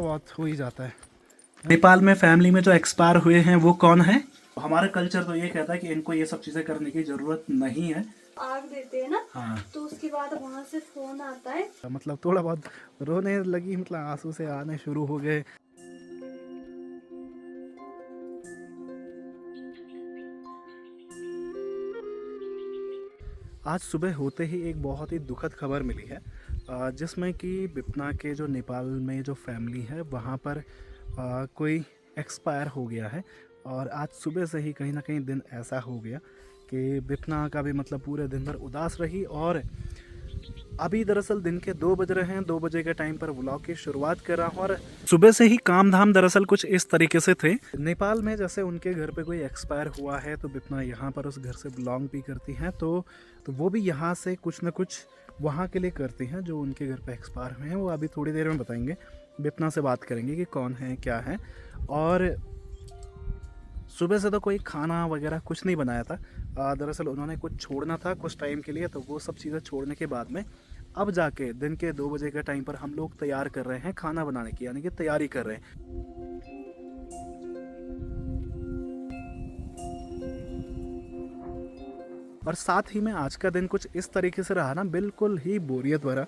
बहुत हो ही जाता है। नेपाल में फैमिली में जो एक्सपायर हुए हैं वो कौन है? हमारा कल्चर तो ये कहता है कि इनको ये सब चीजें करने की जरूरत नहीं है। आग देते हैं ना, हाँ, तो उसके बाद वहाँ से फोन आता है। मतलब थोड़ा बहुत रोने लगी, मतलब आंसू से आने शुरू हो गए। आज सुबह होते ही एक बहुत ही दुखद खबर मिली है, जिसमें कि बिपना के जो नेपाल में जो फैमिली है वहाँ पर कोई एक्सपायर हो गया है। और आज सुबह से ही कहीं ना कहीं दिन ऐसा हो गया कि बिपना का भी मतलब पूरे दिन भर उदास रही। और अभी दरअसल दिन के 2 बज रहे हैं, 2 बजे के टाइम पर व्लॉग की शुरुआत कर रहा हूँ। और सुबह से ही काम धाम दरअसल कुछ इस तरीके से थे। नेपाल में जैसे उनके घर पे कोई एक्सपायर हुआ है तो बिपना यहाँ पर उस घर से बिलोंग भी करती हैं, तो वो भी यहाँ से कुछ ना कुछ वहाँ के लिए करती हैं। जो उनके घर पे एक्सपायर हुए हैं वो अभी थोड़ी देर में बताएंगे, बिपना से बात करेंगे कि कौन है क्या है। और सुबह से तो कोई खाना वगैरह कुछ नहीं बनाया था, दरअसल उन्होंने कुछ छोड़ना था कुछ टाइम के लिए, तो वो सब चीज़ें छोड़ने के बाद में अब जाके दिन के 2 बजे के टाइम पर हम लोग तैयार कर रहे हैं खाना बनाने की, यानी कि तैयारी कर रहे हैं। और साथ ही में आज का दिन कुछ इस तरीके से रहा ना, बिल्कुल ही बोरियत भरा।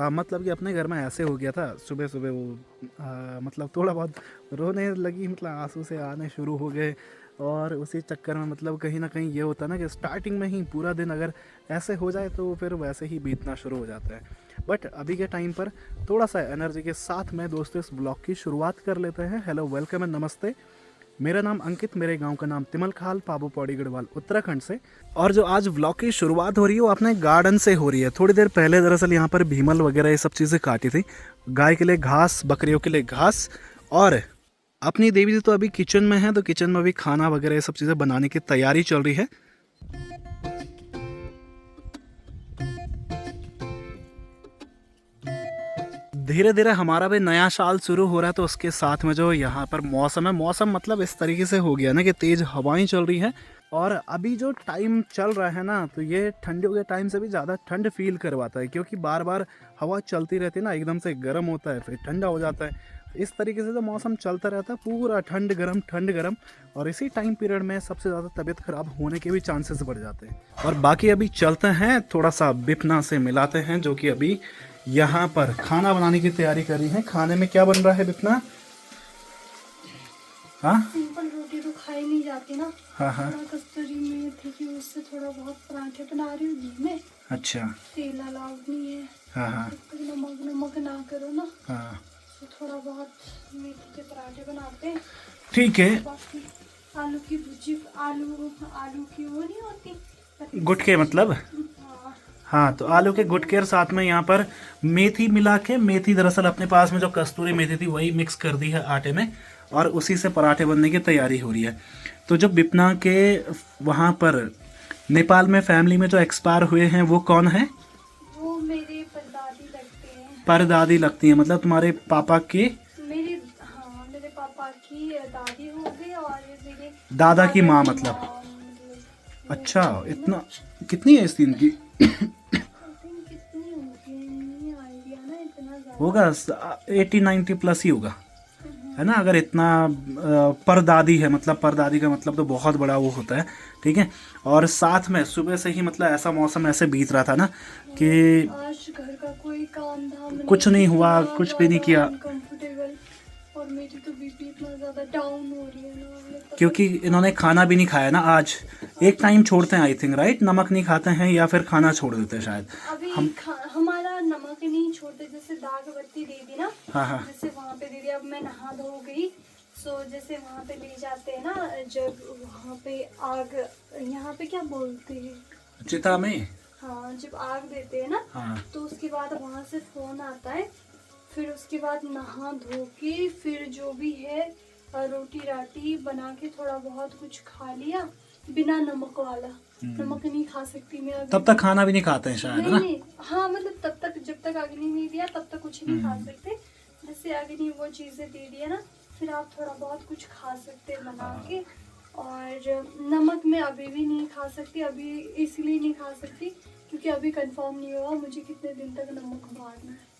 मतलब कि अपने घर में ऐसे हो गया था सुबह सुबह वो मतलब थोड़ा बहुत रोने लगी, मतलब आंसू से आने शुरू हो गए। और उसी चक्कर में मतलब कहीं ना कहीं ये होता है ना कि स्टार्टिंग में ही पूरा दिन अगर ऐसे हो जाए तो फिर वैसे ही बीतना शुरू हो जाता है। बट अभी के टाइम पर थोड़ा सा एनर्जी के साथ में दोस्तों इस ब्लॉग की शुरुआत कर लेते हैं। हेलो, वेलकम एंड नमस्ते। मेरा नाम अंकित, मेरे गांव का नाम तिमलखाल, पाबू पौड़ी गढ़वाल, उत्तराखंड से। और जो आज व्लॉग की शुरुआत हो रही है वो अपने गार्डन से हो रही है। थोड़ी देर पहले दरअसल यहाँ पर भीमल वगैरह ये सब चीज़ें काटी थी, गाय के लिए घास, बकरियों के लिए घास। और अपनी देवी जी तो अभी किचन में है, तो किचन में अभी खाना वगैरह ये सब चीज़ें बनाने की तैयारी चल रही है। धीरे धीरे हमारा भी नया साल शुरू हो रहा है, तो उसके साथ में जो यहाँ पर मौसम है, मौसम मतलब इस तरीके से हो गया ना कि तेज़ हवाएं चल रही हैं। और अभी जो टाइम चल रहा है ना, तो ये ठंडियों के टाइम से भी ज़्यादा ठंड फील करवाता है, क्योंकि बार बार हवा चलती रहती है ना, एकदम से गर्म होता है फिर ठंडा हो जाता है। इस तरीके से जो मौसम चलता रहता है पूरा ठंड गर्म ठंड गर्म। और इसी टाइम पीरियड में सबसे ज़्यादा तबीयत खराब होने के भी चांसेस बढ़ जाते हैं। और बाकी अभी चलते हैं थोड़ा सा बिपना से मिलाते हैं, जो कि अभी यहाँ पर खाना बनाने की तैयारी कर रही है। खाने में क्या बन रहा है बिपना? हाँ, सिंपल रोटी तो खाई नहीं जाती ना। हाँ हाँ, थोड़ा कस्तूरी मेथी की उससे थोड़ा बहुत पराठे बना रही हूँ घी में। अच्छा, तेल अलाउड नहीं है, हाँ हाँ, जब तक नमक नमक ना करो ना, हाँ, तो थोड़ा बहुत मेथी के पराठे बनाते हैं। ठीक है। बाकी आलू की भुजी, आलू आलू की वो नहीं होती गुटके मतलब? हाँ, हाँ, तो आलू के गुटके और साथ में यहाँ पर मेथी मिला के, मेथी दरअसल अपने पास में जो कस्तूरी मेथी थी वही मिक्स कर दी है आटे में, और उसी से पराठे बनने की तैयारी हो रही है। तो जो बिपना के वहाँ पर नेपाल में फैमिली में जो एक्सपायर हुए हैं वो कौन है? वो मेरे परदादी लगते हैं। परदादी लगती हैं, मतलब तुम्हारे पापा की मेरे, हाँ, मेरे पापा की दादी हो गई और मेरे दादा की माँ मतलब। माँ, मतलब अच्छा, इतना कितनी है इस दिन की? कितनी होगी नहीं आइडिया ना, इतना ज्यादा होगा 80-90 प्लस ही होगा, है ना। अगर इतना परदादी है, मतलब परदादी का मतलब तो बहुत बड़ा वो होता है, ठीक है। और साथ में सुबह से ही मतलब ऐसा मौसम ऐसे बीत रहा था ना कि आज घर का कोई काम धाम कुछ नहीं हुआ, इतना कुछ भी नहीं ज्यादा किया, अनकंफर्टेबल। और मेरी तो बीपी इतना ज्यादा डाउन हो रही है ना, हमें पता क्योंकि इन्होंने खाना भी नहीं खाया ना आज। एक टाइम छोड़ते हैं आई थिंक, राइट, नमक नहीं खाते हैं या फिर खाना छोड़ देते हैं शायद। अभी हम, हमारा नमक नहीं छोड़ते, जैसे दाग बत्ती दे दी ना, हाँ हाँ, जैसे वहाँ पे दे दिया। अब मैं नहा धो गई, सो जैसे वहाँ पे ले जाते हैं ना, जब वहाँ पे आग, यहाँ पे क्या बोलते हैं, चिता में, हाँ, जब आग देते हैं ना, हाँ, तो उसके बाद वहाँ से फोन आता है। फिर उसके बाद नहा धो के फिर जो भी है रोटी राटी बना के थोड़ा बहुत कुछ खा लिया, बिना नमक वाला। नमक नहीं खा सकती मैं अभी। तब तक खाना भी नहीं खाते हैं शायद, है नहीं ना। नहीं, हाँ, मतलब तब तक, जब तक अग्नि नहीं दिया तब तक कुछ नहीं खा सकते। जैसे अग्नि वो चीजें दे दिया ना, फिर आप थोड़ा बहुत कुछ खा सकते हैं बना के। और नमक मैं अभी भी नहीं खा सकती, अभी इसलिए नहीं खा सकती क्योंकि अभी कंफर्म नहीं हुआ मुझे कितने दिन तक नमक मारना है।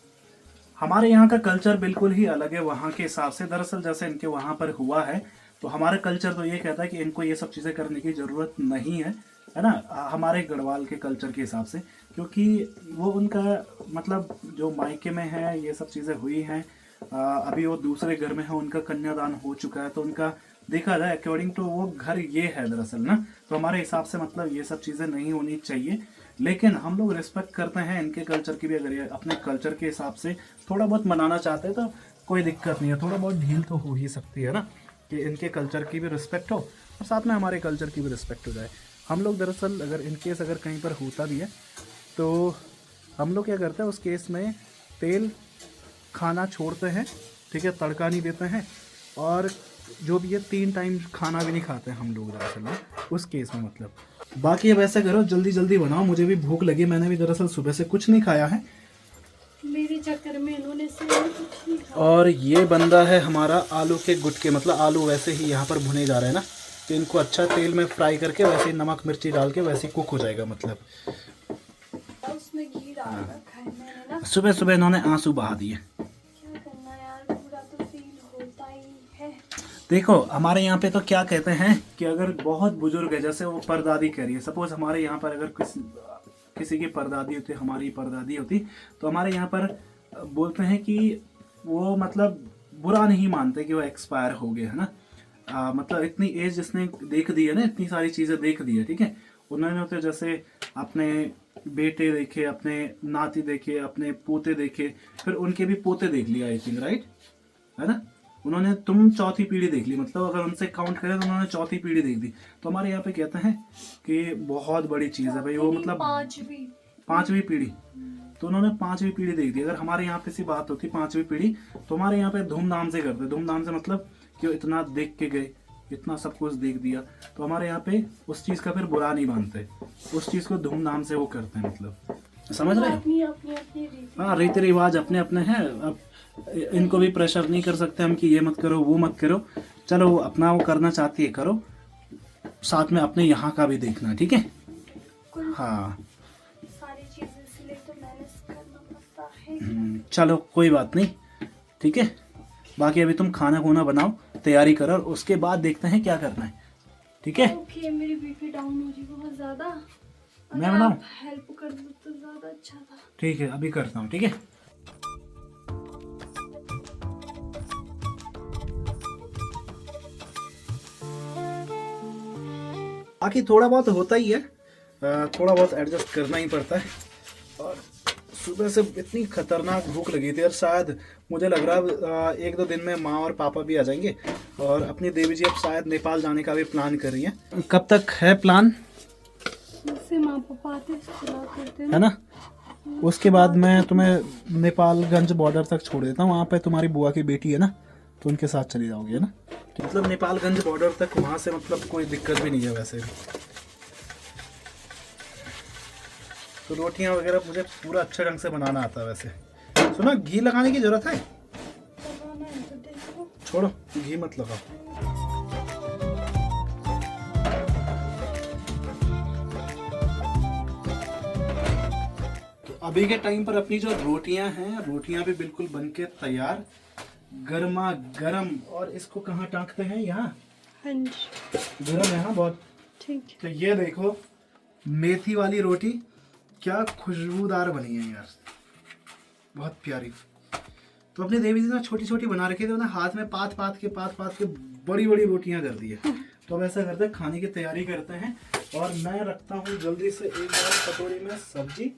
हमारे यहाँ का कल्चर बिल्कुल ही अलग है वहाँ के हिसाब से। दरअसल जैसे इनके वहाँ पर हुआ है, तो हमारा कल्चर तो ये कहता है कि इनको ये सब चीज़ें करने की ज़रूरत नहीं है ना, हमारे गढ़वाल के कल्चर के हिसाब से, क्योंकि वो उनका मतलब जो मायके में है ये सब चीज़ें हुई हैं। अभी वो दूसरे घर में है, उनका कन्यादान हो चुका है, तो उनका देखा जाए अकॉर्डिंग टू वो घर ये है दरअसल ना, तो हमारे हिसाब से मतलब ये सब चीज़ें नहीं होनी चाहिए। लेकिन हम लोग रिस्पेक्ट करते हैं इनके कल्चर की भी। अगर ये अपने कल्चर के हिसाब से थोड़ा बहुत मनाना चाहते हैं तो कोई दिक्कत नहीं है, थोड़ा बहुत ढील तो हो ही सकती है ना, कि इनके कल्चर की भी रिस्पेक्ट हो और साथ में हमारे कल्चर की भी रिस्पेक्ट हो जाए। हम लोग दरअसल अगर इनकेस अगर कहीं पर होता भी है तो हम लोग क्या करते हैं उस केस में तेल खाना छोड़ते हैं, ठीक है, तड़का नहीं देते हैं, और जो भी है 3 टाइम खाना भी नहीं खाते हैं हम लोग दरअसल में उस केस में मतलब। बाकी अब ऐसा करो जल्दी जल्दी बनाओ, मुझे भी भूख लगी, मैंने भी दरअसल सुबह से कुछ नहीं खाया है। मेरे चक्कर में इन्होंने से कुछ नहीं खाया। और ये बंदा है हमारा आलू के गुटके, मतलब आलू वैसे ही यहाँ पर भुने जा रहे हैं ना, तो इनको अच्छा तेल में फ्राई करके वैसे ही नमक मिर्ची डाल के वैसे ही कुक हो जाएगा मतलब। उसमें घी डाल रखा है मैंने ना। सुबह सुबह इन्होंने आंसू बहा दिए। क्या करना यार, पूरा तो फील होता ही है। देखो हमारे यहाँ पे तो क्या कहते हैं कि अगर बहुत बुजुर्ग है, जैसे वो परदादी कह रही है, सपोज हमारे यहाँ पर अगर किसी की परदादी होती, हमारी परदादी होती, तो हमारे यहाँ पर बोलते हैं कि वो मतलब बुरा नहीं मानते कि वो एक्सपायर हो गए, है ना। मतलब इतनी एज जिसने देख दी है ना, इतनी सारी चीज़ें देख दी है, ठीक है। उन्होंने तो जैसे अपने बेटे देखे, अपने नाती देखे, अपने पोते देखे, फिर उनके भी पोते देख लिया आई थिंक, राइट, है ना। उन्होंने तुम चौथी पीढ़ी देख ली, मतलब अगर उनसे काउंट करें तो उन्होंने चौथी पीढ़ी देख दी। तो हमारे यहाँ पे कहते हैं कि बहुत बड़ी चीज़ है भाई वो, मतलब पांचवी पीढ़ी, तो उन्होंने 5वीं पीढ़ी देख दी। अगर हमारे यहाँ पे सी बात होती 5वीं पीढ़ी, तो हमारे यहाँ पे धूमधाम से करते, धूमधाम से मतलब कि इतना देख के गए, इतना सब कुछ देख दिया, तो हमारे यहाँ पे उस चीज़ का फिर बुरा नहीं मानते, उस चीज़ को धूमधाम से वो करते हैं, मतलब समझ रहे हो। हाँ, रीति रिवाज अपने अपने हैं। अब इनको भी प्रेशर नहीं कर सकते हम कि ये मत करो वो मत करो, चलो अपना वो करना चाहती है करो, साथ में अपने यहाँ का भी देखना, ठीक है। हाँ सारी चीजें इसलिए तो मैनेज करना पड़ता है। चलो कोई बात नहीं, ठीक है। बाकी अभी तुम खाना खुना बनाओ, तैयारी करो, और उसके बाद देखते हैं क्या करना है, ठीक है। ओके, मेरी बीपी डाउन हो रही बहुत ज्यादा, मैं बनाऊं? हेल्प कर दो तो ज्यादा अच्छा था। ठीक है अभी करता हूँ, ठीक है। बाकी थोड़ा बहुत होता ही है, थोड़ा बहुत एडजस्ट करना ही पड़ता है। और सुबह से इतनी खतरनाक भूख लगी थी, और शायद मुझे लग रहा है 1-2 दिन में माँ और पापा भी आ जाएंगे, और अपनी देवी जी अब शायद नेपाल जाने का भी प्लान कर रही हैं। कब तक है प्लान? जैसे माँ पापा आते करते है ना, उसके बाद मैं तुम्हें नेपालगंज बॉर्डर तक छोड़ देता हूँ, वहाँ पे तुम्हारी बुआ की बेटी है ना, तो उनके साथ चली जाओगी, है ना। मतलब नेपालगंज बॉर्डर तक वहाँ से मतलब कोई दिक्कत भी नहीं है वैसे। तो रोटियाँ वगैरह मुझे पूरा अच्छे ढंग से बनाना आता है वैसे। सुना, घी लगाने की जरूरत है? छोड़ो, घी मत लगाओ। तो अभी के टाइम पर अपनी जो रोटियां हैं, रोटियां भी बिल्कुल बनके तैयार, गर्मा गर्म। और इसको कहाँ टांकते हैं? यहाँ। हाँ जी, गर्म है ना बहुत, ठीक। तो ये देखो मेथी वाली रोटी क्या खुशबूदार बनी है यार, बहुत प्यारी। तो अपनी देवी जी ने छोटी छोटी बना रखी थी, उन्हें हाथ में पात पात के बड़ी बड़ी रोटियां कर दी है। तो अब ऐसा करते हैं, खाने की तैयारी करते हैं, और मैं रखता हूँ जल्दी से एक बार कटोरी में सब्जी।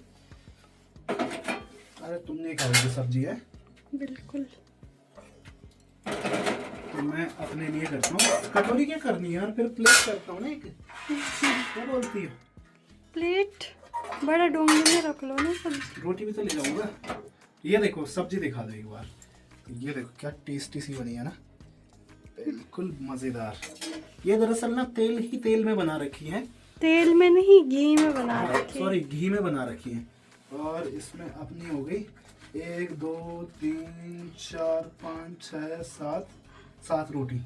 अरे तुम नहीं खाओगे सब्जी है? बिल्कुल। तो मैं अपने लिए करता हूँ। कटोरी क्या करनी है यार, फिर प्लेट करता हूँ ना एक। क्या बोलती है? प्लेट बड़ा डोंगे में रख लो ना सब्जी। रोटी भी तो ले जाऊंगा। ये देखो सब्जी दिखा दो एक बार, ये देखो क्या टेस्टी सी बनी है ना, बिल्कुल मजेदार। ये दरअसल ना तेल में बना रखी है, तेल में नहीं घी में बना रखी है। सॉरी घी में बना रखी है। और इसमें अपनी हो गई 1 2 3 4 5 6 7 रोटी।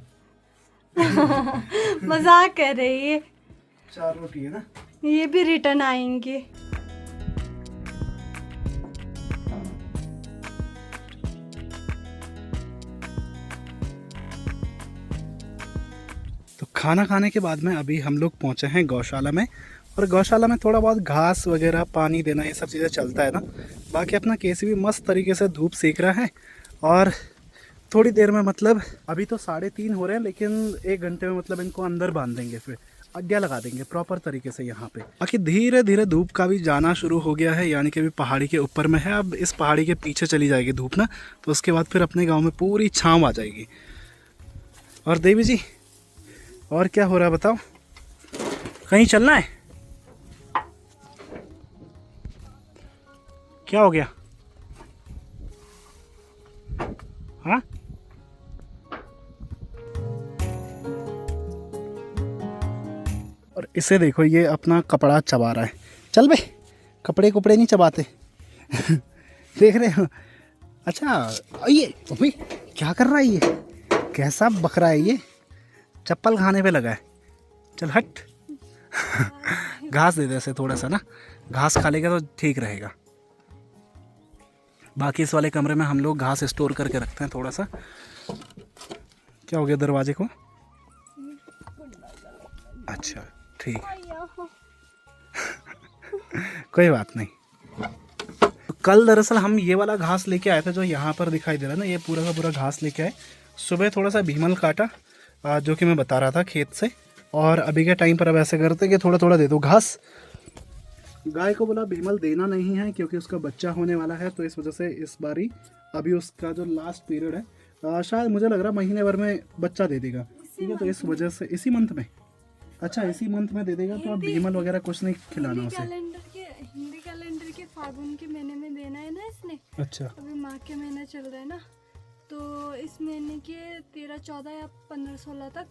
मजाक कर रही है। 4 रोटी है ना, ये भी रिटर्न आएंगे। खाना खाने के बाद में अभी हम लोग पहुँचे हैं गौशाला में, और गौशाला में थोड़ा बहुत घास वगैरह पानी देना ये सब चीज़ें चलता है ना। बाकी अपना केसी भी मस्त तरीके से धूप सेक रहा है, और थोड़ी देर में मतलब अभी तो 3:30 हो रहे हैं, लेकिन 1 घंटे में मतलब इनको अंदर बांध देंगे, फिर अड्डिया लगा देंगे प्रॉपर तरीके से यहाँ पे। बाकी धीरे धीरे धूप का भी जाना शुरू हो गया है, यानी कि अभी पहाड़ी के ऊपर में है, अब इस पहाड़ी के पीछे चली जाएगी धूप ना, तो उसके बाद फिर अपने गाँव में पूरी छाँव आ जाएगी। और देवी जी और क्या हो रहा है बताओ, कहीं चलना है? क्या हो गया? हाँ, और इसे देखो, ये अपना कपड़ा चबा रहा है। चल बे, कपड़े कुपड़े नहीं चबाते देख रहे हो? अच्छा, ये अभी क्या कर रहा है ये? कैसा बकरा है ये, चप्पल खाने पे लगा है। चल हट घास दे दे इसे थोड़ा सा ना, घास खा लेगा तो ठीक रहेगा। बाकी इस वाले कमरे में हम लोग घास स्टोर करके रखते हैं थोड़ा सा। क्या हो गया दरवाजे को? अच्छा ठीक है कोई बात नहीं। तो कल दरअसल हम ये वाला घास लेके आए थे जो यहाँ पर दिखाई दे रहा है ना, ये पूरा का पूरा घास लेके आए। सुबह थोड़ा सा भीमल काटा, जो कि मैं बता रहा था खेत से, और अभी के टाइम पर अब ऐसे करते कि थोड़ा थोड़ा दे दो घास। गाय को बोला भीमल देना नहीं है क्योंकि उसका बच्चा होने वाला है, तो इस वजह से इस बारी अभी उसका जो लास्ट पीरियड है, शायद मुझे लग रहा है महीने भर में बच्चा दे देगा। ठीक है, तो इस वजह से इसी मंथ में, अच्छा इसी मंथ में दे देगा, तो अब भीमल वगैरह कुछ नहीं खिलाना उसे। हिंदी कैलेंडर के फागुन के महीने में देना है ना इसने। अच्छा, अभी माह के महीना चल रहा है ना, तो इस महीने के 13, 14 या 15, 16 तक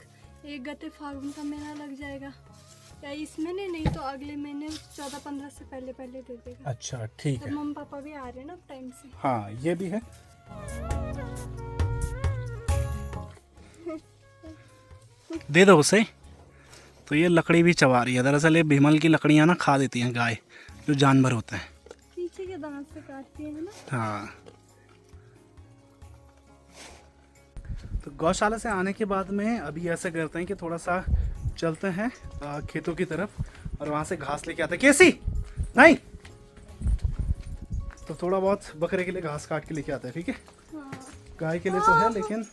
एक गते फागुन का महीना लग जाएगा, या इस महीने नहीं तो अगले महीने 14, 15 से पहले पहले दे देगा। अच्छा ठीक तो है। मम्मी पापा भी आ रहे हैं ना टाइम से। हाँ ये भी है। दे दो उसे। तो ये लकड़ी भी चबा रही है, दरअसल ये भीमल की लकड़ियाँ ना खा देती हैं गाय, जो जानवर होता है। पीछे के दांत से काटती है ना। हाँ, तो गौशाला से आने के बाद में अभी ऐसा करते हैं कि थोड़ा सा चलते हैं खेतों की तरफ, और वहाँ से घास लेके आते हैं। कैसी नहीं, तो थोड़ा बहुत बकरे के लिए घास काट के लेके आते हैं, ठीक है? हाँ। गाय के लिए तो है, लेकिन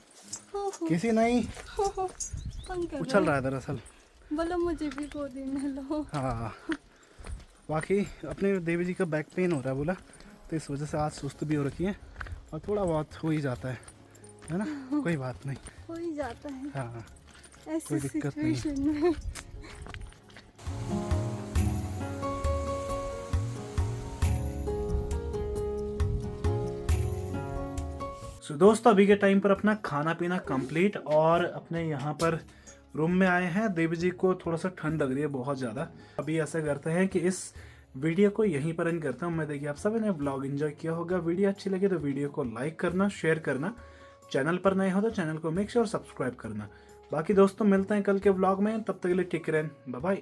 किसी नहीं उछल रहा है दरअसल। बोलो मुझे भी गोदी में लो। हाँ, बाकी अपने देवी जी का बैक पेन हो रहा है बोला, तो इस वजह से आज सुस्त भी हो रखी है, और थोड़ा बहुत हो ही जाता है ना, कोई बात नहीं, हो ही जाता है। हाँ ऐसी कोई दिक्कत नहीं। सिचुएशन में। सो दोस्तों अभी के टाइम पर अपना खाना पीना कंप्लीट, और अपने यहाँ पर रूम में आए हैं। देवी जी को थोड़ा सा ठंड लग रही है बहुत ज़्यादा। अभी ऐसा करते हैं कि इस वीडियो को यहीं पर एंड करता हूँ। मैं देखिए आप सभी ने ब्लॉग एंजॉय किया होगा। वीडियो अच्छी लगी तो वीडियो को लाइक करना, शेयर करना, चैनल पर नए हो तो चैनल को मेक श्योर सब्सक्राइब करना। बाकी दोस्तों मिलते हैं कल के ब्लॉग में, तब तक के लिए टेक केयर, बाय बाय।